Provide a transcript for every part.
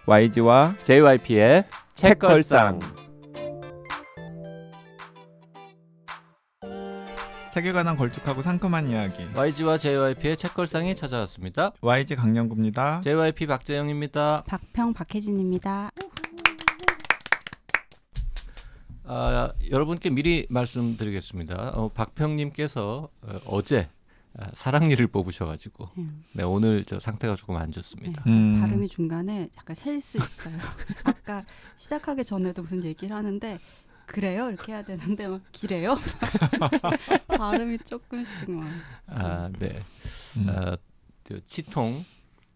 YG와 JYP의 책걸상. 책에 관한 걸쭉하고 상큼한 이야기. YG와 JYP의 책걸상이 찾아왔습니다. YG 강량구입니다. JYP 박재영입니다. 박평 박혜진입니다. 여러분께 미리 말씀드리겠습니다. 박평님께서 어제 사랑니를 뽑으셔가지고 네, 오늘 저 상태가 조금 안 좋습니다. 발음이 중간에 약간 셀 수 있어요. 아까 시작하기 전에도 무슨 얘기를 하는데 그래요? 이렇게 해야 되는데 막 기래요? 발음이 조금씩 막. 네. 저 치통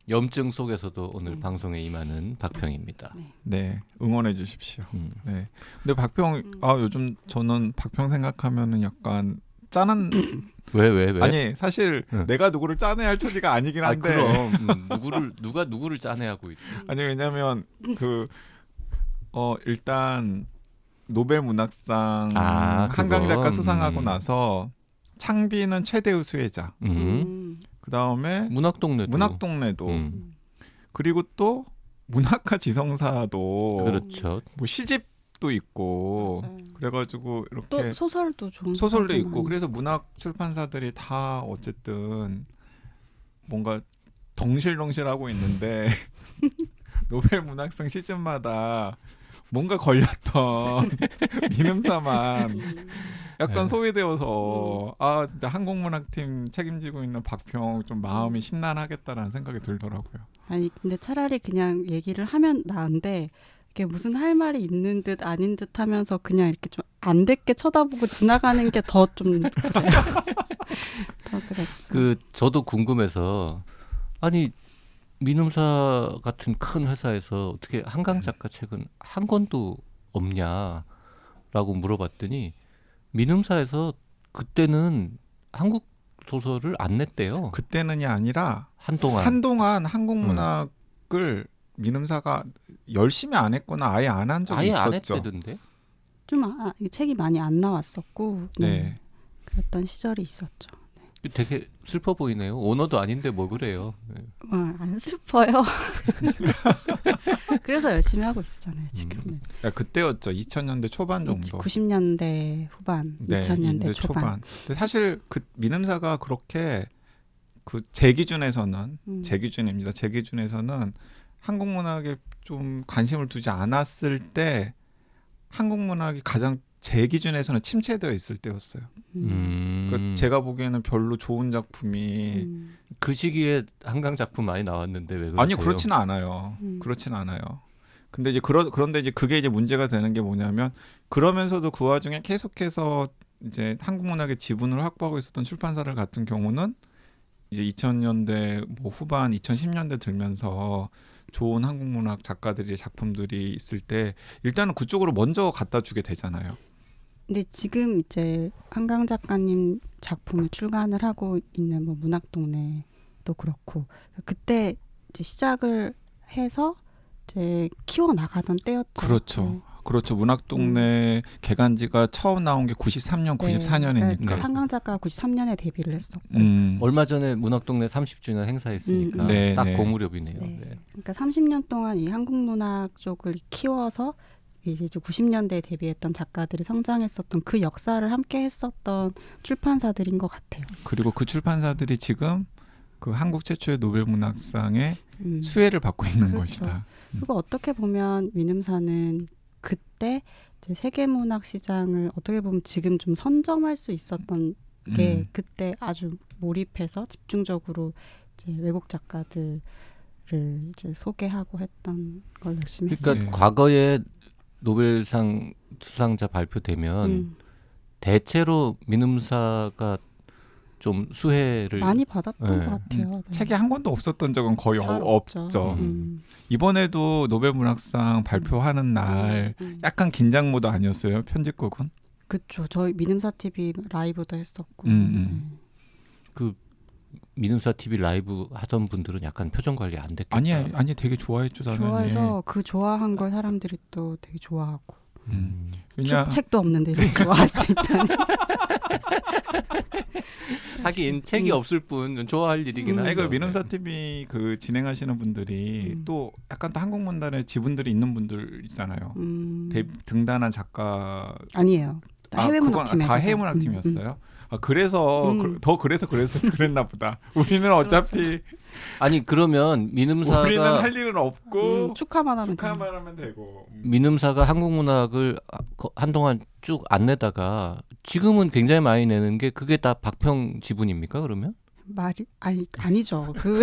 염증 속에서도 오늘 방송에 임하는 박평입니다. 네, 응원해 주십시오. 네. 근데 박평 요즘 저는 박평 생각하면은 약간 짠한 왜? 아니 사실 내가 누구를 짜내야 할 처지가 아니긴 한데. 그럼 누구를 짜내야 하고 있어? 아니 왜냐면 일단 노벨 문학상 한강 작가 수상하고 나서 창비는 최대의 수혜자. 그 다음에 문학동네도 그리고 또 문학과 지성사도 그렇죠. 뭐 시집도 있고 맞아요. 그래가지고 이렇게 또 소설도 좋은 소설도 있고 많이. 그래서 문학 출판사들이 다 어쨌든 뭔가 덩실덩실하고 있는데 노벨 문학상 시즌마다 뭔가 걸렸던 민음사만 약간 소외되어서 진짜 한국문학팀 책임지고 있는 박평 좀 마음이 심란하겠다라는 생각이 들더라고요. 아니 근데 차라리 그냥 얘기를 하면 나은데 이게 무슨 할 말이 있는 듯 아닌 듯 하면서 그냥 이렇게 좀 안 됐게 쳐다보고 지나가는 게 더 좀 더 그랬어. 저도 궁금해서 아니 민음사 같은 큰 회사에서 어떻게 한강 작가 책은 한 권도 없냐라고 물어봤더니 민음사에서 그때는 한국 소설을 안 냈대요. 그때는이 아니라 한동안 한국 문학을 민음사가 열심히 안 했거나 아예 안 한 적이 있었죠. 아예 안 했대던데. 좀 책이 많이 안 나왔었고 네. 그랬던 시절이 있었죠. 되게 슬퍼 보이네요. 오너도 아닌데 뭐 그래요. 네. 안 슬퍼요. 그래서 열심히 하고 있었잖아요 지금. 그때였죠. 2000년대 초반 정도. 90년대 후반, 2000년대 초반. 근데 사실 그 민음사가 그렇게 제 기준에서는 제 기준입니다. 제 기준에서는 한국 문학에 좀 관심을 두지 않았을 때 한국 문학이 가장 제 기준에서는 침체되어 있을 때였어요. 그러니까 제가 보기에는 별로 좋은 작품이 그 시기에 한강 작품 많이 나왔는데 왜 그러세요? 아니 그렇지는 않아요. 그렇지는 않아요. 근데 이제 그런데 이제 그게 이제 문제가 되는 게 뭐냐면 그러면서도 그 와중에 계속해서 이제 한국 문학의 지분을 확보하고 있었던 출판사들 같은 경우는 이제 2000년대 뭐 후반 2010년대 들면서 좋은 한국 문학 작가들의 작품들이 있을 때 일단은 그쪽으로 먼저 갖다 주게 되잖아요. 근데 지금 이제 한강 작가님 작품을 출간을 하고 있는 뭐 문학동네도 그렇고 그때 이제 시작을 해서 이제 키워 나가던 때였죠. 그렇죠. 그렇죠. 문학동네 개간지가 처음 나온 게 93년, 94년이니까. 그러니까 한강 작가가 93년에 데뷔를 했었고 얼마 전에 문학동네 30주년 행사했으니까 딱 그 무렵이네요. 네. 그러니까 30년 동안 이 한국 문학 쪽을 키워서 이제 90년대에 데뷔했던 작가들이 성장했었던 그 역사를 함께 했었던 출판사들인 것 같아요. 그리고 그 출판사들이 지금 그 한국 최초의 노벨 문학상의 수혜를 받고 있는 그렇죠. 것이다. 그리고 어떻게 보면 민음사는 그때 이제 세계 문학 시장을 어떻게 보면 지금 좀 선점할 수 있었던 게 그때 아주 몰입해서 집중적으로 이제 외국 작가들을 이제 소개하고 했던 걸 열심히 했어요. 그러니까 과거에 노벨상 수상자 발표되면 대체로 민음사가 좀 수혜를 많이 받았던 것 같아요. 네. 책이 한 권도 없었던 적은 거의 없죠. 이번에도 노벨 문학상 발표하는 날 약간 긴장 모드 아니었어요? 편집국은? 그렇죠. 저희 민음사 TV 라이브도 했었고. 그 민음사 TV 라이브 하던 분들은 약간 표정 관리 안 됐겠다. 아니 되게 좋아했죠. 당연히. 좋아해서 그 좋아한 걸 사람들이 또 되게 좋아하고. 왜냐 책도 없는데 이렇게 좋아할 수 있다니. 하긴 책이 없을 뿐 좋아할 일이긴 아니 하죠. 그 민음사 TV 그 진행하시는 분들이 또 약간 또 한국 문단에 지분들이 있는 분들 있잖아요. 등단한 작가 아니에요. 해외문학팀에서 다 해외문학팀이었어요. 아, 그래서 그래서 그랬나 보다. 우리는 어차피 아니 그러면 민음사가 우리는 할 일은 없고 축하만 하면 축하만 하면 되고. 민음사가 한국 문학을 한동안 쭉 안 내다가 지금은 굉장히 많이 내는 게 그게 다 박평 지분입니까 그러면? 말이 아니죠. 그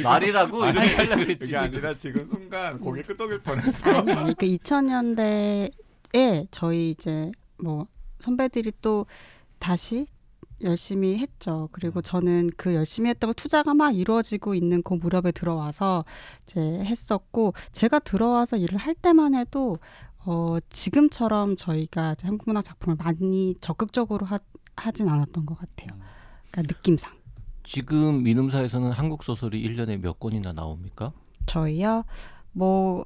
말이라고 이렇게 하려고 그랬지. 그게 지금. 아니라 지금 순간 고개 끄덕일 뻔했어. 아니 그 2000년대에 저희 이제 뭐 선배들이 또 다시 열심히 했죠. 그리고 저는 그 열심히 했던 거 투자가 막 이루어지고 있는 그 무렵에 들어와서 이제 했었고, 제가 들어와서 일을 할 때만 해도 지금처럼 저희가 이제 한국 문학 작품을 많이 적극적으로 하진 않았던 것 같아요. 그러니까 느낌상. 지금 민음사에서는 한국 소설이 1년에 몇 권이나 나옵니까? 저희요 뭐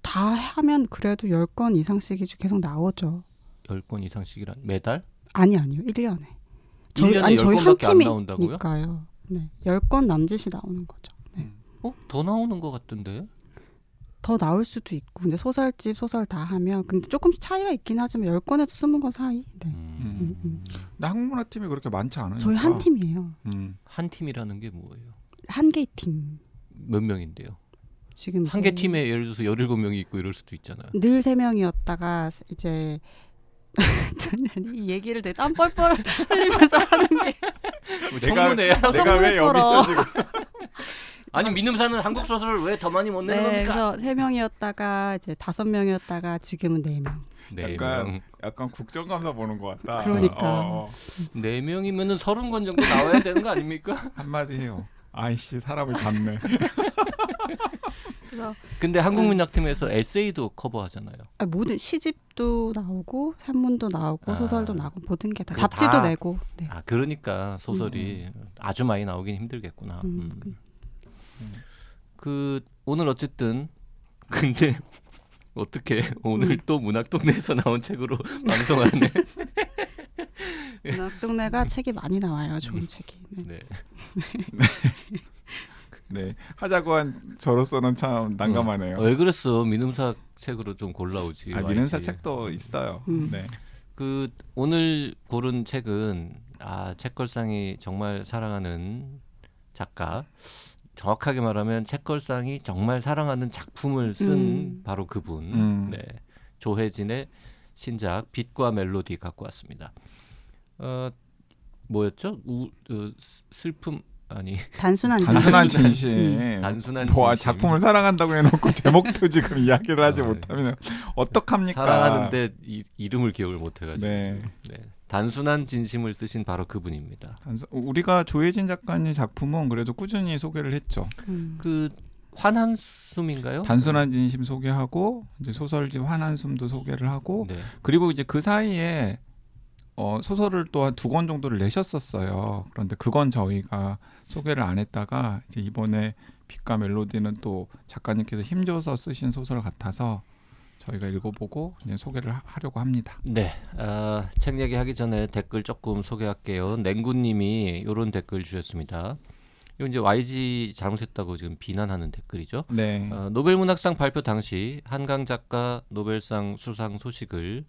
다 하면 그래도 10권 이상씩이 계속 나오죠. 10권 이상씩이란 매달? 아니요 1년에. 1년에 저희 10권밖에 안 나온다고요? 팀이니까요. 네, 10권 남짓이 나오는 거죠. 네. 더 나오는 것 같던데. 더 나올 수도 있고, 근데 소설집 소설 다 하면 근데 조금씩 차이가 있긴 하지만 10권에서 20권 사이. 네. 근데 한국문화팀이 그렇게 많지 않으니까. 저희 한 팀이에요. 한 팀이라는 게 뭐예요? 한 개 팀. 몇 명인데요? 지금 한 개 팀에 예를 들어서 17명이 있고 이럴 수도 있잖아요. 늘 3명이었다가 이제 이 얘기를 내 땀 뻘뻘 흘리면서 하는 게 청문회야? 내가 왜 여기 있어 지금? 아니 민음사는 한국 소설을 왜 더 많이 못 내는 네, 겁니까? 그래서 3명이었다가 이제 5명이었다가 지금은 4명. 네 약간 국정감사 보는 것 같다. 그러니까. 4명이면은 30권 정도 나와야 되는 거 아닙니까? 한마디 해요. 아이씨 사람을 잡네. 그래서 근데 한국문학팀에서 에세이도 커버하잖아요. 모든 시집도 나오고 산문도 나오고 소설도 나오고 모든 게 다 그거 잡지도 다- 내고. 네. 그러니까 소설이 아주 많이 나오긴 힘들겠구나. 그 오늘 어쨌든 근데 어떻게 오늘 또 문학동네에서 나온 책으로 방송하네. 문학 동네가 책이 많이 나와요. 좋은 책이. 네. 네. 네 하자고 한 저로서는 참 난감하네요. 왜 그랬어? 민음사 책으로 좀 골라오지. 민음사 YG. 책도 있어요. 네. 그 오늘 고른 책은 책걸상이 정말 사랑하는 작가. 정확하게 말하면 책걸상이 정말 사랑하는 작품을 쓴 바로 그분. 네. 조혜진의 신작 빛과 멜로디 갖고 왔습니다. 뭐였죠? 슬픔 아니 단순한 진심. 단순한 뭐 진심. 작품을 사랑한다고 해놓고 제목도 지금 이야기를 하지 못하면 어떡합니까? 사랑하는데 이름을 기억을 못해가지고. 네. 네. 단순한 진심을 쓰신 바로 그분입니다. 우리가 조혜진 작가님 작품은 그래도 꾸준히 소개를 했죠. 그 환한숨인가요? 단순한 진심 소개하고 이제 소설집 환한숨도 소개를 하고 네. 그리고 이제 그 사이에 소설을 또 한 2권 정도를 내셨었어요. 그런데 그건 저희가 소개를 안 했다가 이제 이번에 빛과 멜로디는 또 작가님께서 힘줘서 쓰신 소설 같아서 저희가 읽어보고 이제 소개를 하려고 합니다. 네, 책 얘기하기 전에 댓글 조금 소개할게요. 냉구님이 이런 댓글 주셨습니다. 이건 이제 YG 잘못했다고 지금 비난하는 댓글이죠. 네. 노벨문학상 발표 당시 한강 작가 노벨상 수상 소식을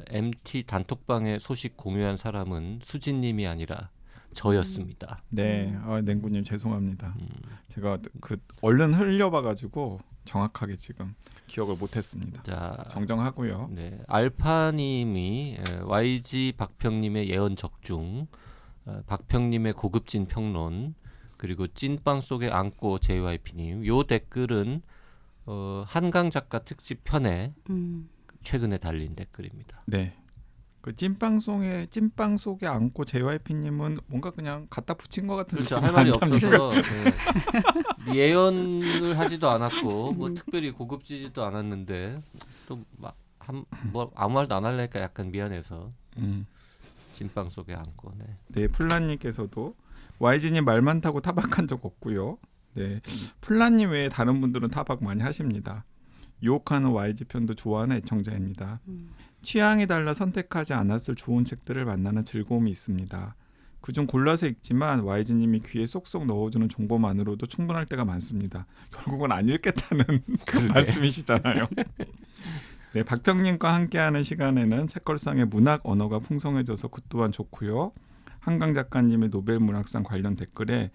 MT 단톡방에 소식 공유한 사람은 수진님이 아니라 저였습니다. 네, 냉구님 죄송합니다. 제가 그 얼른 흘려봐가지고 정확하게 지금 기억을 못했습니다. 자, 정정하고요. 네, 알파님이 YG 박평님의 예언 적중, 박평님의 고급진 평론, 그리고 찐빵 속에 안고 JYP님. 요 댓글은 한강 작가 특집 편에 최근에 달린 댓글입니다. 네. 그 찐빵 속에 안고 JYP님은 뭔가 그냥 갖다 붙인 것 같은 그렇죠. 느낌이 할 말이 안 납니까? 없어서 네. 예언을 하지도 않았고 뭐 특별히 고급지지도 않았는데 또 뭐 아무 말도 안 하려니까 약간 미안해서 찐빵 속에 안고. 네. 네, 플라님께서도 YG님 말 많다고 타박한 적 없고요. 네, 플라님 외에 다른 분들은 타박 많이 하십니다. 유혹하는 YG 편도 좋아하는 애청자입니다. 취향이 달라 선택하지 않았을 좋은 책들을 만나는 즐거움이 있습니다. 그중 골라서 읽지만 YG님이 귀에 쏙쏙 넣어주는 정보만으로도 충분할 때가 많습니다. 결국은 안 읽겠다는 말씀이시잖아요. 네, 박평님과 함께하는 시간에는 책걸상의 문학 언어가 풍성해져서 그 또한 좋고요. 한강 작가님의 노벨 문학상 관련 댓글에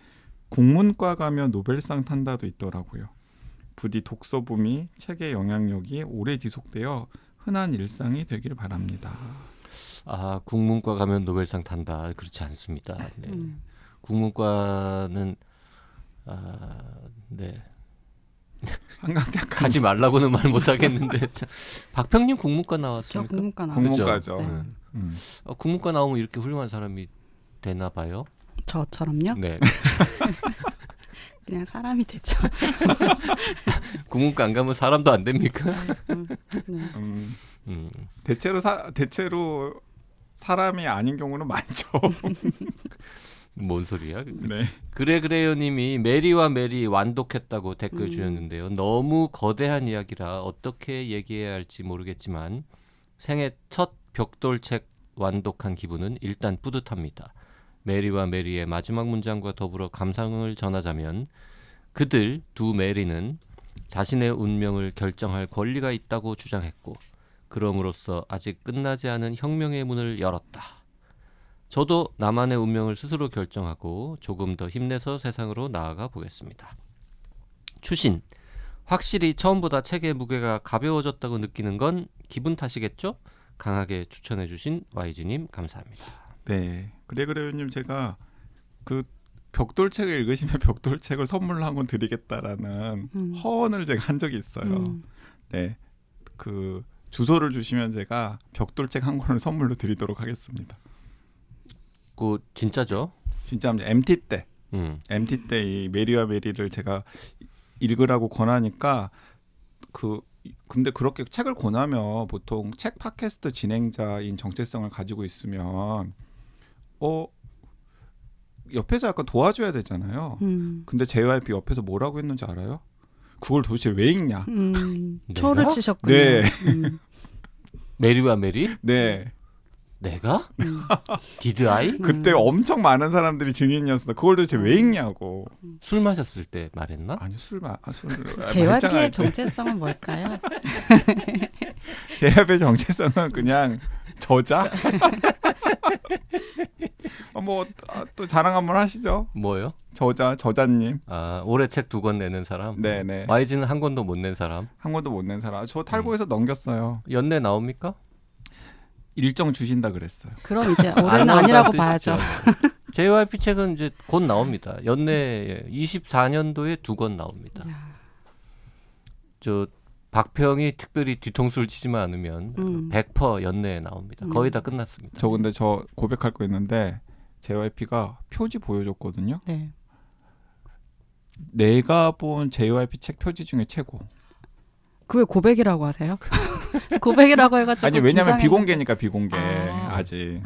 국문과 가면 노벨상 탄다도 있더라고요. 부디 독서붐이 책의 영향력이 오래 지속되어 흔한 일상이 되길 바랍니다. 아, 국문과 가면 노벨상 탄다. 그렇지 않습니다. 네. 국문과는 네. 한강 작가 가지 말라고는 말 못하겠는데 박평님 국문과 저 나왔습니까? 국문과 나왔어요. 국문과죠. 네. 국문과 나오면 이렇게 훌륭한 사람이 되나 봐요. 저처럼요? 네. 그냥 사람이 됐죠. 국문과 안 가면 사람도 안 됩니까? 네. 대체로 사람이 아닌 경우는 많죠. 뭔 소리야? 네. 그래요님이 메리와 메리 완독했다고 댓글 주셨는데요. 너무 거대한 이야기라 어떻게 얘기해야 할지 모르겠지만 생애 첫 벽돌책 완독한 기분은 일단 뿌듯합니다. 메리와 메리의 마지막 문장과 더불어 감상을 전하자면 그들 두 메리는 자신의 운명을 결정할 권리가 있다고 주장했고 그럼으로써 아직 끝나지 않은 혁명의 문을 열었다. 저도 나만의 운명을 스스로 결정하고 조금 더 힘내서 세상으로 나아가 보겠습니다. 추신, 확실히 처음보다 책의 무게가 가벼워졌다고 느끼는 건 기분 탓이겠죠? 강하게 추천해 주신 YG님 감사합니다. 네. 그래요님 제가 그 벽돌책을 읽으시면 벽돌책을 선물로 한 권 드리겠다라는 허언을 제가 한 적이 있어요. 네. 그 주소를 주시면 제가 벽돌책 한 권을 선물로 드리도록 하겠습니다. 그 진짜죠? 진짜 MT 때 이 메리와 메리를 제가 읽으라고 권하니까 근데 그렇게 책을 권하면 보통 책 팟캐스트 진행자인 정체성을 가지고 있으면 옆에서 약간 도와줘야 되잖아요. 근데 JYP 옆에서 뭐라고 했는지 알아요? 그걸 도대체 왜 읽냐? 초를 치셨군요. 네. 메리와 메리? 네. 내가? Did I? 그때 엄청 많은 사람들이 증인이었어. 그걸 도대체 왜 읽냐고. 술 마셨을 때 말했나? 아니 술 JYP의 정체성은 뭘까요? JYP의 정체성은 그냥 저자. 또 자랑 한번 하시죠. 뭐요? 저자님. 아, 올해 책 2권 내는 사람? 네네. YG는 한 권도 못 낸 사람? 한 권도 못 낸 사람. 저 탈고에서 넘겼어요. 연내 나옵니까? 일정 주신다 그랬어요. 그럼 이제 올해는 아니라고 봐야죠. JYP 책은 이제 곧 나옵니다. 연내 24년도에 2권 나옵니다. 저 박평이 특별히 뒤통수를 치지만 않으면 100% 연내에 나옵니다. 거의 다 끝났습니다. 저 근데 저 고백할 거 있는데 JYP가 표지 보여줬거든요. 네. 내가 본 JYP 책 표지 중에 최고. 그 왜 고백이라고 하세요? 고백이라고 해가지고 아니 왜냐면 긴장했는데. 비공개니까 비공개 아. 아직.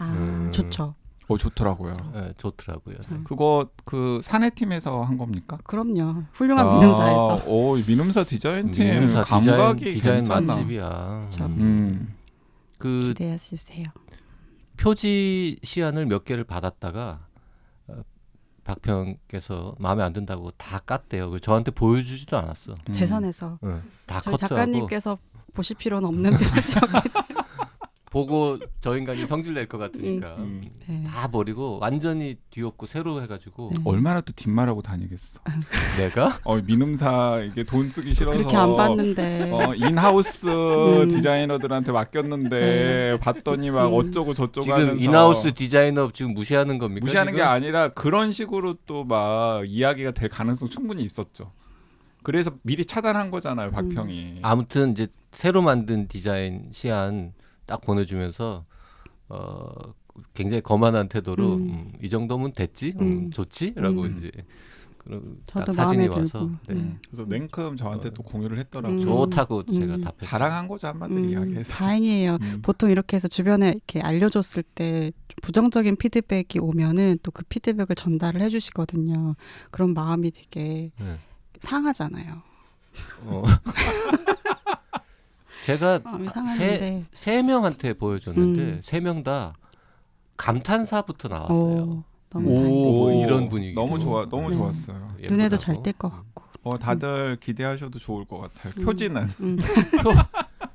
좋죠. 좋더라고요. 네, 좋더라고요. 그거 그 사내팀에서 한 겁니까? 그럼요. 훌륭한 민음사에서. 오 민음사 디자인팀 민음사 감각이 디자인 괜찮아. 맛집이야. 그 기대해 주세요. 표지 시안을 몇 개를 받았다가 박평께서 마음에 안 든다고 다 깠대요. 그래서 저한테 보여주지도 않았어. 재산에서 다 저희 커트하고 작가님께서 보실 필요는 없는 표지였기 보고 저 인간이 성질 낼 것 같으니까 네. 다 버리고 완전히 뒤엎고 새로 해가지고 얼마나 또 뒷말하고 다니겠어. 내가 민음사 이게 돈 쓰기 싫어서 그렇게 안 봤는데. 인하우스 디자이너들한테 맡겼는데 봤더니 막 어쩌고 저쩌고 지금 하면서 인하우스 디자이너 지금 무시하는 겁니까? 무시하는 지금? 게 아니라 그런 식으로 또 막 이야기가 될 가능성 충분히 있었죠. 그래서 미리 차단한 거잖아요, 박평이. 아무튼 이제 새로 만든 디자인 시안 딱 보내주면서 굉장히 거만한 태도로 이 정도면 됐지, 좋지라고 이제 딱 저도 사진이 마음에 와서 들고. 네. 그래서 냉큼 저한테 또 공유를 했더라고요. 좋다고 제가 답했어요. 자랑한 거죠 한마디로 이야기해서. 다행이에요. 보통 이렇게 해서 주변에 이렇게 알려줬을 때 부정적인 피드백이 오면은 또 그 피드백을 전달을 해주시거든요. 그런 마음이 되게 상하잖아요. 제가 이상한데. 세 명한테 보여줬는데 3명 다 감탄사부터 나왔어요. 너무 오, 다행이다. 뭐 이런 분위기. 너무 네. 좋았어요. 눈에도 잘 띌 것 같고. 다들 기대하셔도 좋을 것 같아요. 표지는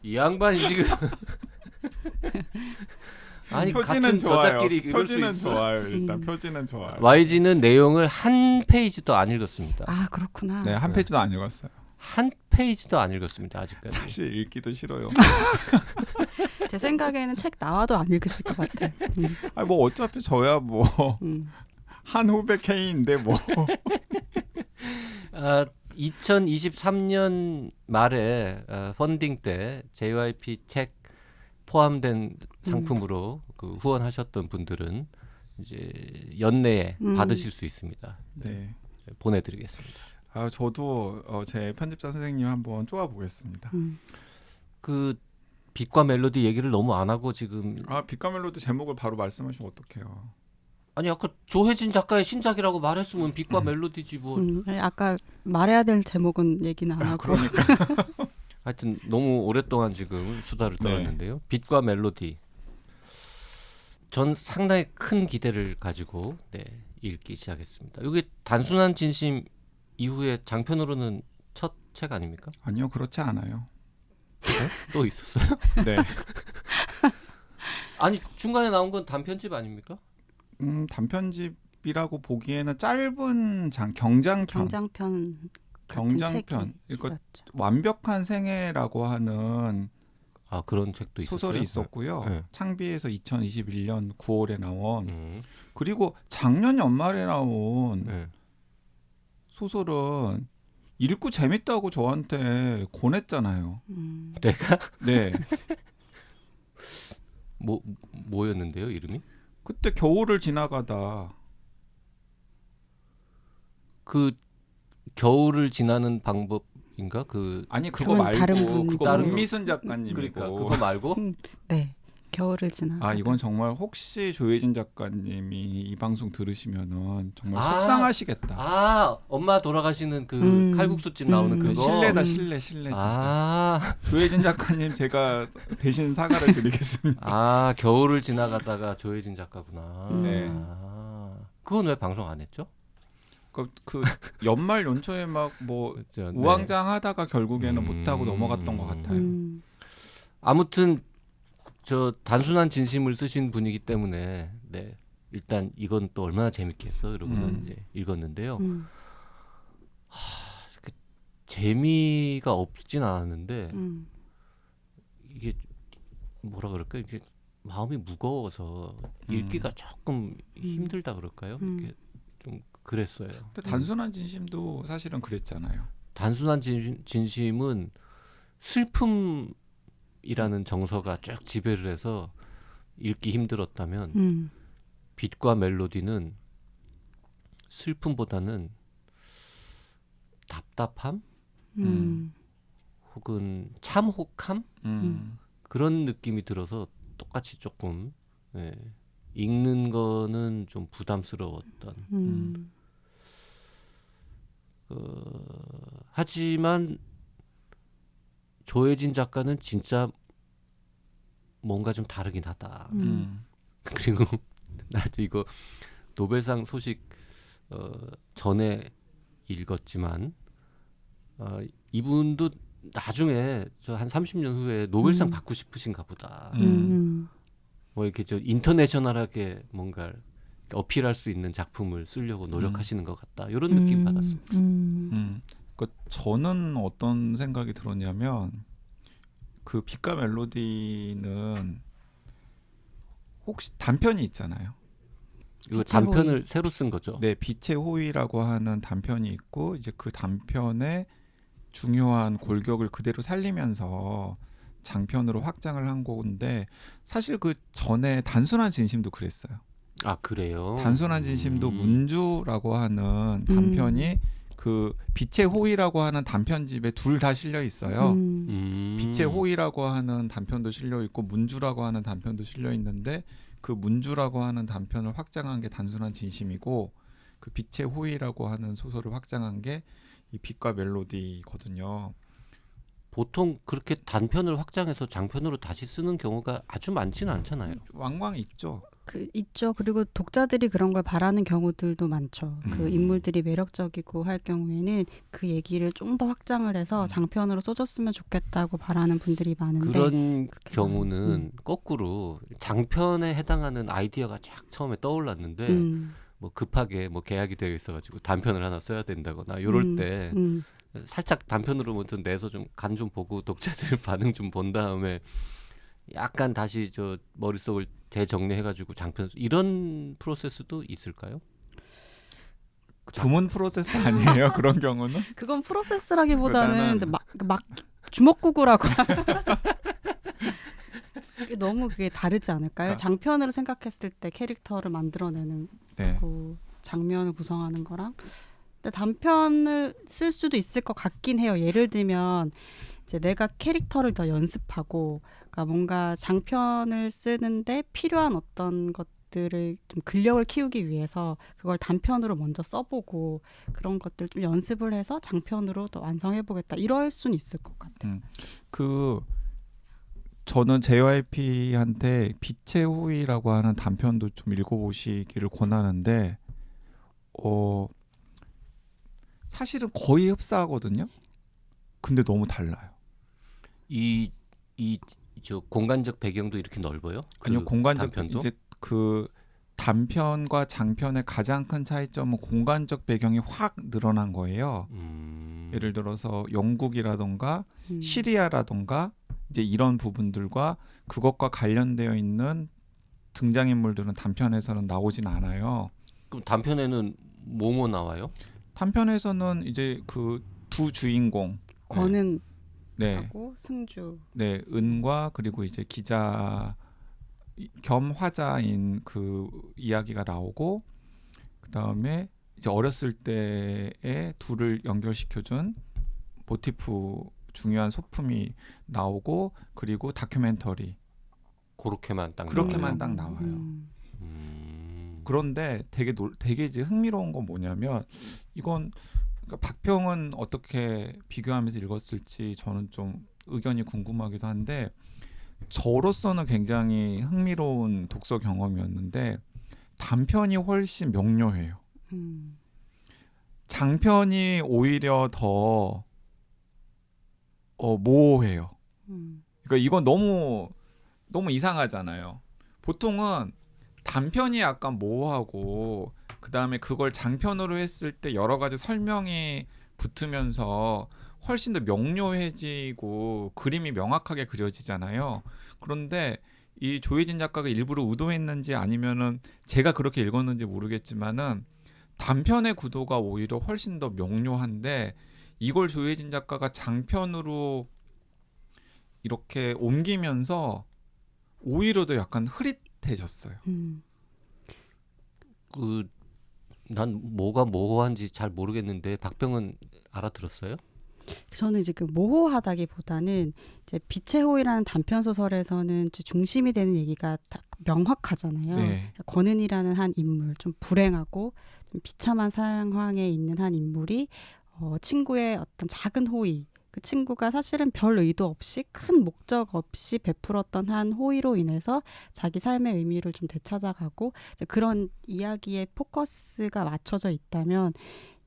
이 양반이 지금 아니 표지는 같은 좋아요. 저자끼리 읽을 수 표지는 있어. 좋아요. 일단 표지는 좋아요. YG는 내용을 한 페이지도 안 읽었습니다. 아 그렇구나. 네, 한 페이지도 안 읽었어요. 한 페이지도 안 읽었습니다. 아직까지. 사실 읽기도 싫어요. 제 생각에는 책 나와도 안 읽으실 것 같아. 아니 뭐 어차피 저야 뭐 한 후배 K인데 뭐. 2023년 말에 펀딩 때 JYP 책 포함된 상품으로 그 후원하셨던 분들은 이제 연내에 받으실 수 있습니다. 네. 보내드리겠습니다. 저도 제 편집자 선생님 한번 쪼아 보겠습니다. 그 빛과 멜로디 얘기를 너무 안 하고 지금 빛과 멜로디 제목을 바로 말씀하시면 어떡해요? 아니 아까 조혜진 작가의 신작이라고 말했으면 빛과 멜로디지 뭐. 아까 말해야 될 제목은 얘기는 안 하고. 그러니까. 하여튼 너무 오랫동안 지금 수다를 떨었는데요. 빛과 멜로디. 전 상당히 큰 기대를 가지고 읽기 시작했습니다. 이게 단순한 진심 이후에 장편으로는 첫 책 아닙니까? 아니요, 그렇지 않아요. 네? 또 있었어요? 네. 아니 중간에 나온 건 단편집 아닙니까? 단편집이라고 보기에는 짧은 경장편. 경장편. 이거 완벽한 생애라고 하는 그런 책도 있었어요. 소설이 있었고요. 네. 창비에서 2021년 9월에 나온 그리고 작년 연말에 나온 소설은 읽고 재밌다고 저한테 권했잖아요. 내가? 네. 뭐였는데요, 이름이? 그때 겨울을 지나가다. 그 겨울을 지나는 방법인가? 아니 그거 그건 다른 말고 분, 그거 다른 문미순 작가님이고. 그러니까 그거 말고 네. 겨울을 지나. 이건 정말 혹시 조혜진 작가님이 이 방송 들으시면은 정말 속상하시겠다. 엄마 돌아가시는 그 칼국수집 나오는 그거. 실례 진짜. 조혜진 작가님 제가 대신 사과를 드리겠습니다. 겨울을 지나가다가 조혜진 작가구나. 네. 그건 왜 방송 안 했죠? 그 연말 연초에 막 뭐 그렇죠. 우왕좌왕하다가 결국에는 못하고 넘어갔던 것 같아요. 아무튼 저 단순한 진심을 쓰신 분이기 때문에 일단 이건 또 얼마나 재밌겠어 이러고는 이제 읽었는데요. 재미가 없진 않았는데 이게 뭐라 그럴까 이게 마음이 무거워서 읽기가 조금 힘들다 그럴까요? 이게 좀 그랬어요. 근데 단순한 진심도 사실은 그랬잖아요. 단순한 진심은 슬픔이라는 정서가 쭉 지배를 해서 읽기 힘들었다면 빛과 멜로디는 슬픔보다는 답답함 혹은 참혹함 그런 느낌이 들어서 똑같이 조금 읽는 거는 좀 부담스러웠던 하지만 조혜진 작가는 진짜 뭔가 좀 다르긴 하다. 그리고 나도 이거 노벨상 소식 전에 읽었지만 이분도 나중에 저 한 30년 후에 노벨상 받고 싶으신가 보다. 뭐 이렇게 저 인터내셔널하게 뭔가 어필할 수 있는 작품을 쓰려고 노력하시는 것 같다. 이런 느낌 받았습니다. 저는 어떤 생각이 들었냐면 그 빛과 멜로디는 혹시 단편이 있잖아요. 이거 단편을 새로 쓴 거죠. 네, 빛의 호위라고 하는 단편이 있고 이제 그 단편의 중요한 골격을 그대로 살리면서 장편으로 확장을 한 건데 사실 그 전에 단순한 진심도 그랬어요. 그래요? 단순한 진심도 문주라고 하는 단편이 그 빛의 호위라고 하는 단편집에 둘 다 실려 있어요. 빛의 호위라고 하는 단편도 실려 있고 문주라고 하는 단편도 실려 있는데 그 문주라고 하는 단편을 확장한 게 단순한 진심이고 그 빛의 호위라고 하는 소설을 확장한 게 이 빛과 멜로디거든요. 보통 그렇게 단편을 확장해서 장편으로 다시 쓰는 경우가 아주 많지는 않잖아요. 왕왕 있죠. 있죠. 그리고 독자들이 그런 걸 바라는 경우들도 많죠. 그 인물들이 매력적이고 할 경우에는 그 얘기를 좀 더 확장을 해서 장편으로 써줬으면 좋겠다고 바라는 분들이 많은데 그런 경우는 거꾸로 장편에 해당하는 아이디어가 쫙 처음에 떠올랐는데 뭐 급하게 뭐 계약이 되어 있어가지고 단편을 하나 써야 된다거나 이럴 때 살짝 단편으로 먼저 내서 좀 간 좀 보고 독자들 반응 좀 본 다음에 약간 다시 저 머릿속을 재정리해가지고 장편 이런 프로세스도 있을까요? 드문 프로세스 아니에요? 그런 경우는? 그건 프로세스라기보다는 그거는- 이제 막 주먹구구라고 너무 그게 다르지 않을까요? 그러니까- 장편으로 생각했을 때 캐릭터를 만들어내는 네. 그 장면을 구성하는 거랑 근데 단편을 쓸 수도 있을 것 같긴 해요. 예를 들면 이제 내가 캐릭터를 더 연습하고 그러니까 뭔가 장편을 쓰는데 필요한 어떤 것들을 좀 근력을 키우기 위해서 그걸 단편으로 먼저 써보고 그런 것들 좀 연습을 해서 장편으로 또 완성해보겠다 이럴 수는 있을 것 같아요. 저는 JYP한테 빛의 호의라고 하는 단편도 좀 읽어보시기를 권하는데 사실은 거의 흡사하거든요. 근데 너무 달라요. 이 저 공간적 배경도 이렇게 넓어요? 아니요, 공간적 단편도? 이제 그 단편과 장편의 가장 큰 차이점은 공간적 배경이 확 늘어난 거예요. 예를 들어서 영국이라던가 시리아라던가 이제 이런 부분들과 그것과 관련되어 있는 등장인물들은 단편에서는 나오진 않아요. 그럼 단편에는 뭐뭐 나와요? 단편에서는 이제 그 두 주인공 권은하고 네, 승주 네, 은과 그리고 이제 기자 겸 화자인 그 이야기가 나오고 그 다음에 이제 어렸을 때에 둘을 연결시켜준 모티프 중요한 소품이 나오고 그리고 다큐멘터리 그렇게만 딱 그렇게만 나와요? 딱 나와요. 음. 그런데 되게 이제 흥미로운 건 뭐냐면 이건 그러니까 박평은 어떻게 비교하면서 읽었을지 저는 좀 의견이 궁금하기도 한데 저로서는 굉장히 흥미로운 독서 경험이었는데 단편이 훨씬 명료해요. 장편이 오히려 더 모호해요. 그러니까 이건 너무 이상하잖아요. 보통은 단편이 약간 모호하고 그 다음에 그걸 장편으로 했을 때 여러 가지 설명이 붙으면서 훨씬 더 명료해지고 그림이 명확하게 그려지잖아요. 그런데 이 조혜진 작가가 일부러 의도했는지 아니면은 제가 그렇게 읽었는지 모르겠지만은 단편의 구도가 오히려 훨씬 더 명료한데 이걸 조혜진 작가가 장편으로 이렇게 옮기면서 오히려 더 약간 흐릿해졌어요. 난 뭐가 모호한지 잘 모르겠는데 박병은 알아들었어요? 저는 이제 그 모호하다기보다는 이제 빛의 호의라는 단편 소설에서는 이제 중심이 되는 얘기가 다 명확하잖아요. 네. 권은이라는 한 인물, 좀 불행하고 좀 비참한 상황에 있는 한 인물이 친구의 어떤 작은 호의, 그 친구가 사실은 별 의도 없이 큰 목적 없이 베풀었던 한 호의로 인해서 자기 삶의 의미를 좀 되찾아가고 이제 그런 이야기에 포커스가 맞춰져 있다면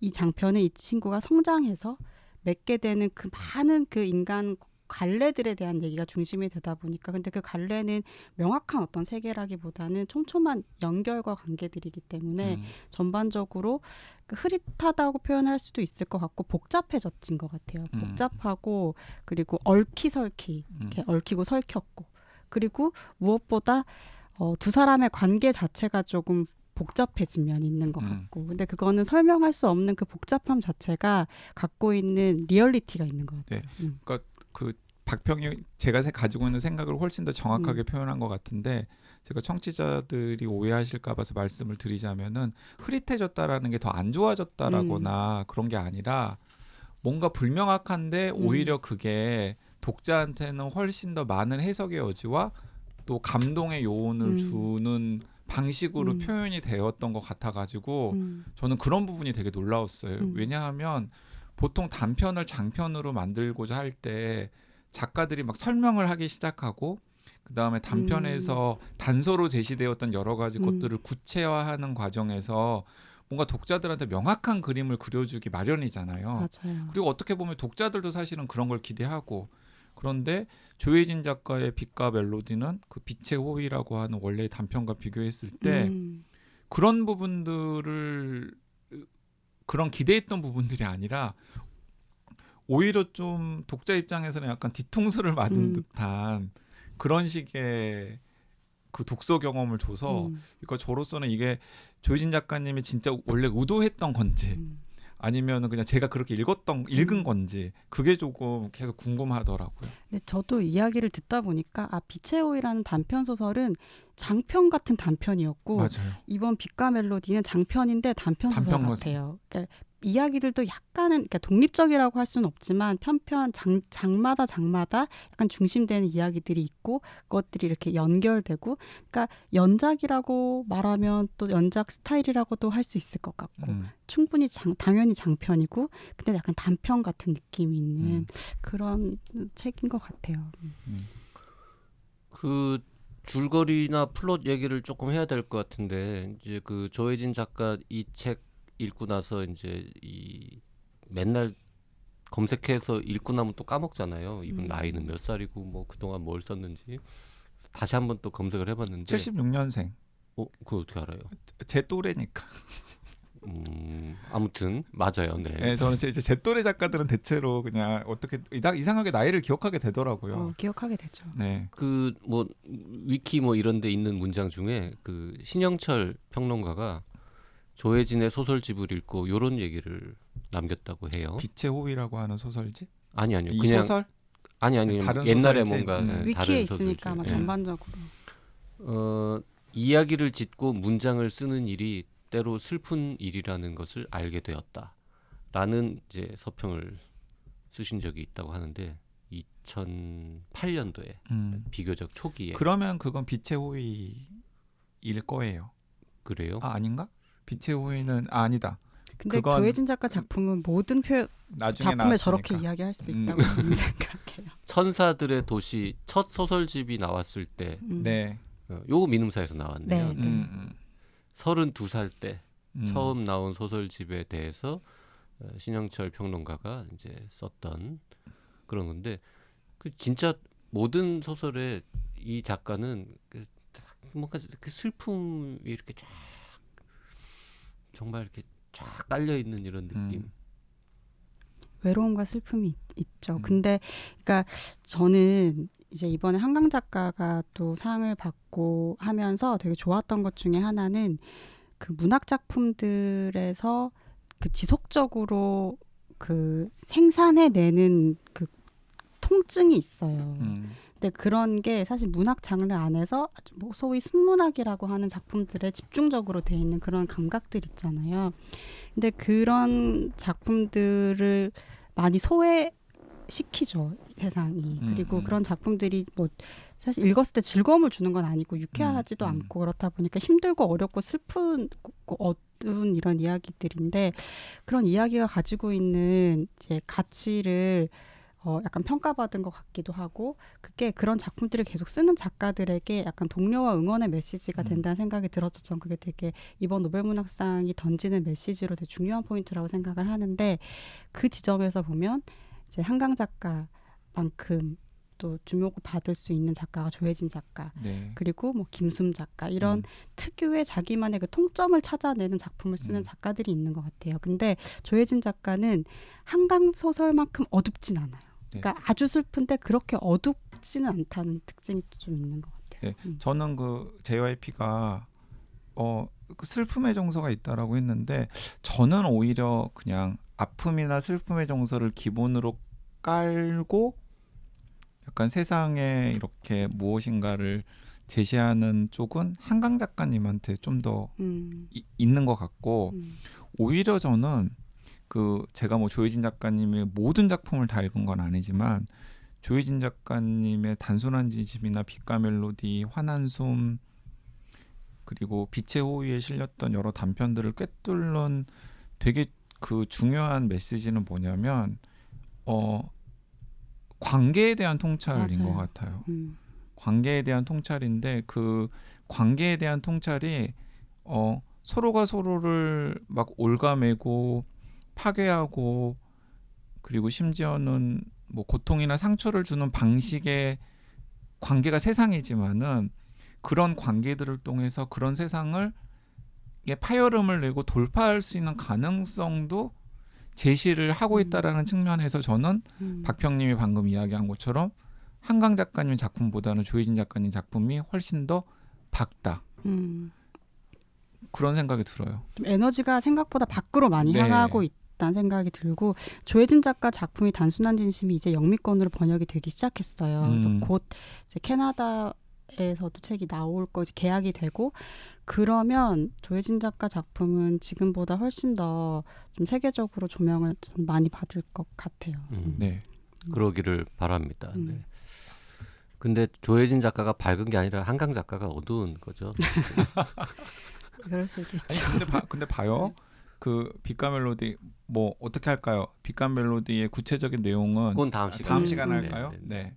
이 장편은 이 친구가 성장해서 맺게 되는 그 많은 그 인간 관례들에 대한 얘기가 중심이 되다 보니까 근데 그 관례는 명확한 어떤 세계라기보다는 촘촘한 연결과 관계들이기 때문에 전반적으로 그 흐릿하다고 표현할 수도 있을 것 같고 복잡해졌진 것 같아요. 복잡하고 그리고 얽히설키 이렇게 얽히고 설켰고 그리고 무엇보다 두 사람의 관계 자체가 조금 복잡해진 면이 있는 것 같고 근데 그거는 설명할 수 없는 그 복잡함 자체가 갖고 있는 리얼리티가 있는 것 같아요. 네. 그러니까 그 박평이 제가 가지고 있는 생각을 훨씬 더 정확하게 표현한 것 같은데 제가 청취자들이 오해하실까 봐서 말씀을 드리자면은 흐릿해졌다라는 게 더 안 좋아졌다라거나 그런 게 아니라 뭔가 불명확한데 오히려 그게 독자한테는 훨씬 더 많은 해석의 여지와 또 감동의 요운을 주는 방식으로 표현이 되었던 것 같아가지고 저는 그런 부분이 되게 놀라웠어요. 왜냐하면 보통 단편을 장편으로 만들고자 할 때 작가들이 막 설명을 하기 시작하고 그 다음에 단편에서 단서로 제시되었던 여러 가지 것들을 구체화하는 과정에서 뭔가 독자들한테 명확한 그림을 그려주기 마련이잖아요. 맞아요. 그리고 어떻게 보면 독자들도 사실은 그런 걸 기대하고 그런데 조혜진 작가의 빛과 멜로디는 그 빛의 호의라고 하는 원래의 단편과 비교했을 때 그런 부분들을 그런 기대했던 부분들이 아니라 오히려 좀 독자 입장에서는 약간 뒤통수를 맞은 듯한 그런 식의 그 독서 경험을 줘서 그러니까 저로서는 이게 조혜진 작가님이 진짜 원래 의도했던 건지 아니면 그냥 제가 그렇게 읽은 건지 그게 조금 계속 궁금하더라고요. 근데 저도 이야기를 듣다 보니까 빛의 호의라는 단편 소설은 장편 같은 단편이었고 맞아요. 이번 빛과 멜로디는 장편인데 단편 소설 단편 같아요. 그러니까 이야기들도 약간은 그러니까 독립적이라고 할 수는 없지만 편편 장마다 약간 중심되는 이야기들이 있고 그것들이 이렇게 연결되고 그러니까 연작이라고 말하면 또 연작 스타일이라고도 할 수 있을 것 같고 충분히 당연히 장편이고 근데 약간 단편 같은 느낌이 있는 그런 책인 것 같아요. 그 줄거리나 플롯 얘기를 조금 해야 될 것 같은데 이제 그 조혜진 작가 이 책 읽고 나서 이제 이 맨날 검색해서 읽고 나면 또 까먹잖아요. 이분 나이는 몇 살이고 뭐 그동안 뭘 썼는지 다시 한번 또 검색을 해봤는데 76년생. 그거 어떻게 알아요? 제 또래니까. 아무튼 맞아요. 네. 네, 저는 제 또래 작가들은 대체로 그냥 어떻게 이상하게 나이를 기억하게 되더라고요. 기억하게 되죠. 네. 그 뭐 위키 뭐 이런 데 있는 문장 중에 그 신영철 평론가가 조혜진의 소설집을 읽고 요런 얘기를 남겼다고 해요. 빛의 호의라고 하는 소설집? 아니요. 이 그냥 소설? 아니 다른 옛날에 소설집? 뭔가 위키에 다른 있으니까 아마 소설집. 전반적으로. 이야기를 짓고 문장을 쓰는 일이 때로 슬픈 일이라는 것을 알게 되었다라는 이제 서평을 쓰신 적이 있다고 하는데 2008년도에 비교적 초기에. 그러면 그건 빛의 호의일 거예요. 그래요? 아닌가? 빛의 호의는 아니다. 근데 그건 조혜진 작가 작품은 모든 나중에 작품에 나왔으니까. 저렇게 이야기할 수 있다고 저는 생각해요. 천사들의 도시 첫 소설집이 나왔을 때 네. 요거 민음사에서 나왔네요. 네. 32살 때 처음 나온 소설집에 대해서 신영철 평론가가 이제 썼던 그런 건데 그 진짜 모든 소설에 이 작가는 뭔가 그 슬픔이 이렇게 쫙 정말 이렇게 쫙 깔려 있는 이런 느낌. 외로움과 슬픔이 있죠. 근데 그러니까 저는 이제 이번에 한강 작가가 또 상을 받고 하면서 되게 좋았던 것 중에 하나는 그 문학 작품들에서 그 지속적으로 그 생산해내는 그 통증이 있어요. 근데 그런 게 사실 문학 장르 안에서 뭐 소위 순문학이라고 하는 작품들에 집중적으로 돼 있는 그런 감각들 있잖아요. 근데 그런 작품들을 많이 소외시키죠, 세상이. 그리고 그런 작품들이 뭐 사실 읽었을 때 즐거움을 주는 건 아니고 유쾌하지도 않고 그렇다 보니까 힘들고 어렵고 슬픈 어두운 이런 이야기들인데 그런 이야기가 가지고 있는 이제 가치를 약간 평가받은 것 같기도 하고 그게 그런 작품들을 계속 쓰는 작가들에게 약간 동료와 응원의 메시지가 된다는 생각이 들었죠. 전 그게 되게 이번 노벨문학상이 던지는 메시지로 되게 중요한 포인트라고 생각을 하는데 그 지점에서 보면 이제 한강 작가만큼 또 주목을 받을 수 있는 작가가 조혜진 작가 네. 그리고 뭐 김숨 작가 이런 특유의 자기만의 그 통점을 찾아내는 작품을 쓰는 작가들이 있는 것 같아요. 근데 조혜진 작가는 한강 소설만큼 어둡진 않아요. 그러니까 아주 슬픈데 그렇게 어둡지는 않다는 특징이 좀 있는 것 같아요. 네. 저는 그 JYP가 그 슬픔의 정서가 있다라고 했는데 저는 오히려 그냥 아픔이나 슬픔의 정서를 기본으로 깔고 약간 세상에 이렇게 무엇인가를 제시하는 쪽은 한강 작가님한테 좀 더 있는 것 같고 오히려 저는 그 제가 뭐 조혜진 작가님의 모든 작품을 다 읽은 건 아니지만 조혜진 작가님의 단순한 지집이나 빛과 멜로디, 환한숨 그리고 빛의 호위에 실렸던 여러 단편들을 꿰뚫는 되게 그 중요한 메시지는 뭐냐면 관계에 대한 통찰인 맞아요. 것 같아요. 음. 관계에 대한 통찰인데 그 관계에 대한 통찰이 서로가 서로를 막 올가매고 파괴하고 그리고 심지어는 뭐 고통이나 상처를 주는 방식의 관계가 세상이지만은 그런 관계들을 통해서 그런 세상을 파열음을 내고 돌파할 수 있는 가능성도 제시를 하고 있다라는 측면에서 저는 박평님이 방금 이야기한 것처럼 한강 작가님 작품보다는 조혜진 작가님 작품이 훨씬 더 밝다. 그런 생각이 들어요. 좀 에너지가 생각보다 밖으로 많이 네. 향하고 있다는 생각이 들고 조혜진 작가 작품이 단순한 진심이 이제 영미권으로 번역이 되기 시작했어요. 그래서 곧 이제 캐나다에서도 책이 나올 거지 계약이 되고 그러면 조혜진 작가 작품은 지금보다 훨씬 더 좀 세계적으로 조명을 좀 많이 받을 것 같아요. 네. 그러기를 바랍니다. 네. 근데 조혜진 작가가 밝은 게 아니라 한강 작가가 어두운 거죠. 그럴 수도 있죠. 근데 봐요. 그 빛과 멜로디 뭐 어떻게 할까요? 빛과 멜로디의 구체적인 내용은 그건 다음 시간에 할까요? 네. 네.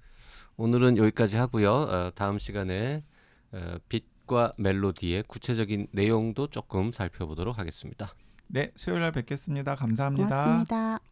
오늘은 여기까지 하고요. 다음 시간에 빛과 멜로디의 구체적인 내용도 조금 살펴보도록 하겠습니다. 네, 수요일 날 뵙겠습니다. 감사합니다. 고맙습니다.